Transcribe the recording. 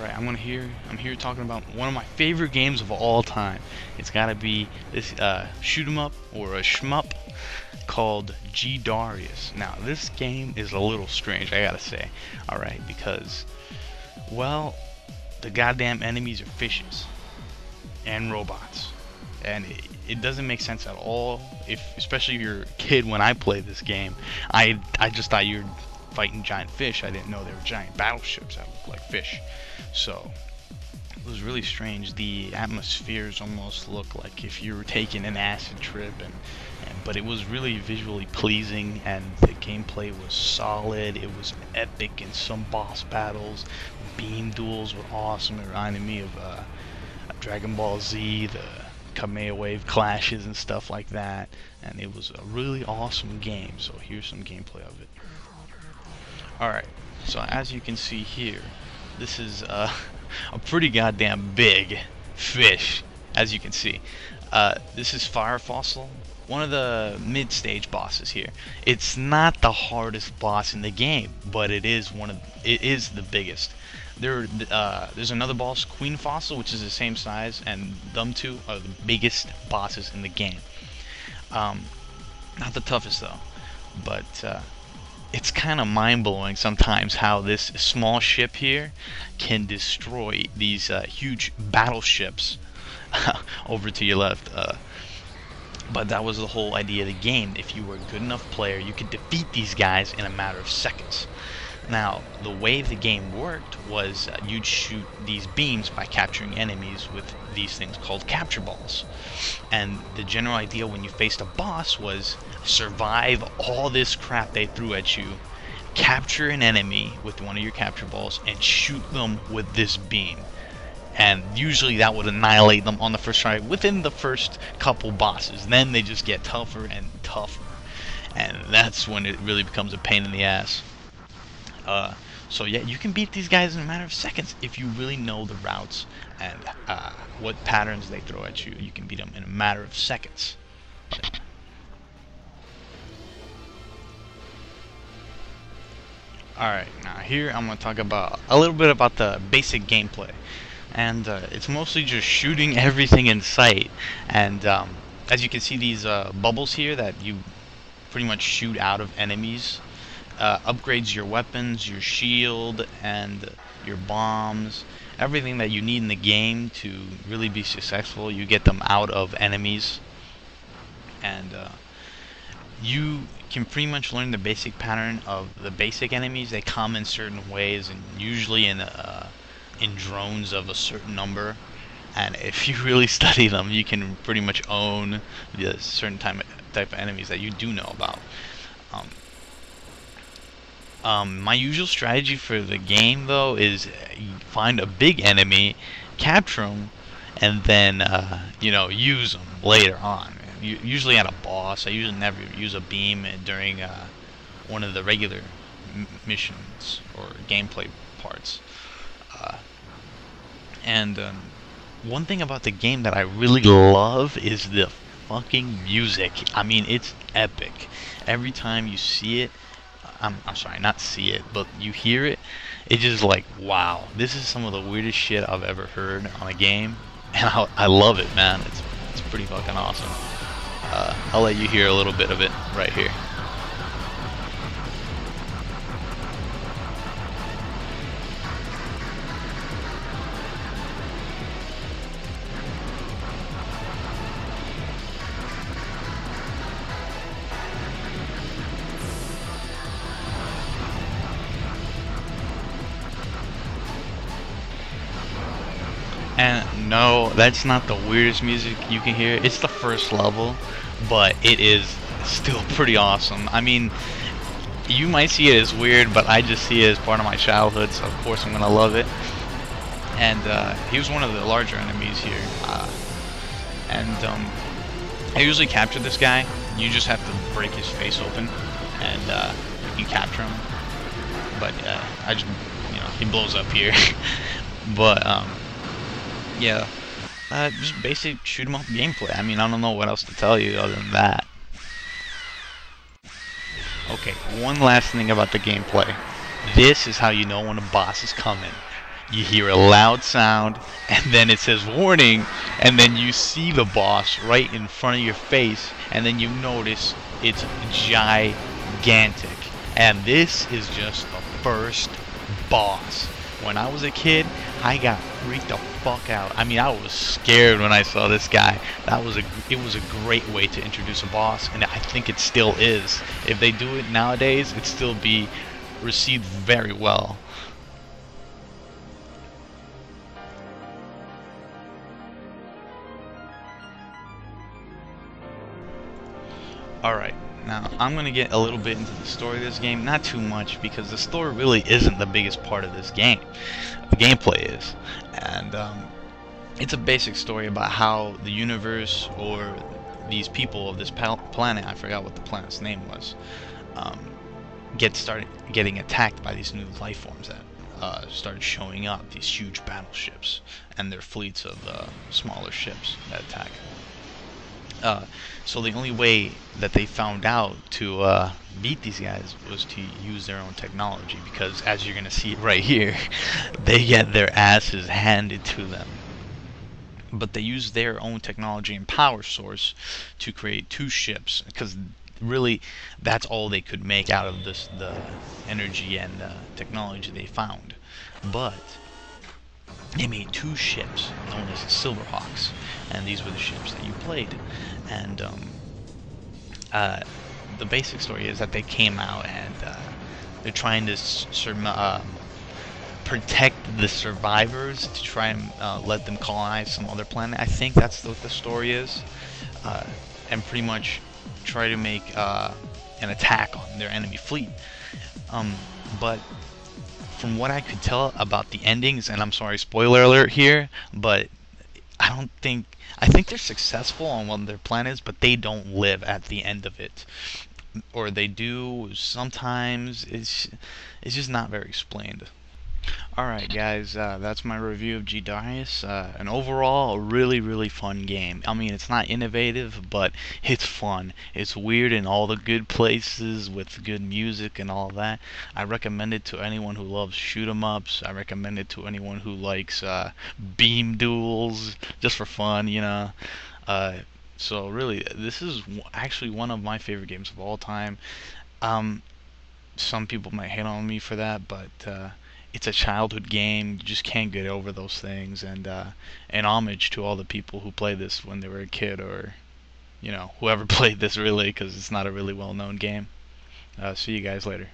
Alright, I'm here talking about one of my favorite games of all time. It's gotta be this shoot 'em up or a shmup called G Darius. Now this game is a little strange, I gotta say. Alright, because well, the goddamn enemies are fishes and robots. And it doesn't make sense at all, especially if you're a kid. When I played this game, I just thought you're fighting giant fish. I didn't know they were giant battleships that looked like fish. So it was really strange. The atmospheres almost look like if you were taking an acid trip, but it was really visually pleasing, and the gameplay was solid. It was epic in some boss battles. Beam duels were awesome. It reminded me of Dragon Ball Z, the Kamehameha wave clashes and stuff like that, and it was a really awesome game. So here's some gameplay of it. Alright, so as you can see here, this is a pretty goddamn big fish, as you can see. This is Fire Fossil, one of the mid-stage bosses here. It's not the hardest boss in the game, but it is the biggest. There's another boss, Queen Fossil, which is the same size, and them two are the biggest bosses in the game. Not the toughest though, but it's kind of mind-blowing sometimes how this small ship here can destroy these huge battleships over to your left. But that was the whole idea of the game. If you were a good enough player, you could defeat these guys in a matter of seconds. Now, the way the game worked was you'd shoot these beams by capturing enemies with these things called capture balls. And the general idea when you faced a boss was survive all this crap they threw at you, capture an enemy with one of your capture balls, and shoot them with this beam. And usually that would annihilate them on the first try within the first couple bosses. Then they just get tougher and tougher. And that's when it really becomes a pain in the ass. So yeah, you can beat these guys in a matter of seconds if you really know the routes and what patterns they throw at you. You can beat them in a matter of seconds. Alright, now here I'm going to talk about a little bit about the basic gameplay. And it's mostly just shooting everything in sight. And as you can see, these bubbles here that you pretty much shoot out of enemies upgrades your weapons, your shield, and your bombs. Everything that you need in the game to really be successful, you get them out of enemies. And you can pretty much learn the basic pattern of the basic enemies. They come in certain ways, and usually in drones of a certain number. And if you really study them, you can pretty much own the certain type of enemies that you do know about. My usual strategy for the game, though, is find a big enemy, capture them, and then use them later on. Usually at a boss. I usually never use a beam during one of the regular missions or gameplay parts. And one thing about the game that I really love is the fucking music. I mean, it's epic. Every time you see it, I'm sorry, not see it, but you hear it, it's just like, wow, this is some of the weirdest shit I've ever heard on a game, and I love it, man. It's pretty fucking awesome. I'll let you hear a little bit of it right here. And no, that's not the weirdest music you can hear. It's the first level, but it is still pretty awesome. I mean, you might see it as weird, but I just see it as part of my childhood, so of course I'm gonna love it. And he was one of the larger enemies here. I usually capture this guy. You just have to break his face open, and you can capture him. But I just, he blows up here. But yeah, just basic shoot 'em up gameplay. I mean, I don't know what else to tell you other than that. Okay, one last thing about the gameplay. This is how you know when a boss is coming. you hear a loud sound, and then it says warning, and then you see the boss right in front of your face, and then you notice it's gigantic. And this is just the first boss. When I was a kid, I got freaked the fuck out. I mean, I was scared when I saw this guy. It was a great way to introduce a boss, and I think it still is. If they do it nowadays, it'd still be received very well. Alright, now I'm going to get a little bit into the story of this game. Not too much, because the story really isn't the biggest part of this game. The gameplay is. And it's a basic story about how the universe, or these people of this planet, I forgot what the planet's name was, started getting attacked by these new life forms that started showing up, these huge battleships, and their fleets of smaller ships that attack. So the only way that they found out to beat these guys was to use their own technology, because as you're gonna see right here, they get their asses handed to them. But they use their own technology and power source to create two ships, because really that's all they could make out of the energy and technology they found. But they made two ships known as the Silverhawks, and these were the ships that you played. And the basic story is that they came out, and they're trying to protect the survivors, to try and let them colonize some other planet. I think that's what the story is, and pretty much try to make an attack on their enemy fleet. But from what I could tell about the endings, and I'm sorry, spoiler alert here, but I think they're successful on one of their planets, but they don't live at the end of it. Or they do sometimes. It's just not very explained. Alright guys, that's my review of G Darius. And overall, a really fun game. I mean, it's not innovative, but it's fun. It's weird in all the good places with good music and all that. I recommend it to anyone who loves shoot 'em ups. I recommend it to anyone who likes beam duels, just for fun, you know. So really, this is actually one of my favorite games of all time. Some people might hate on me for that, but it's a childhood game. You just can't get over those things. And an homage to all the people who played this when they were a kid, or you know, whoever played this really, because it's not a really well-known game. See you guys later.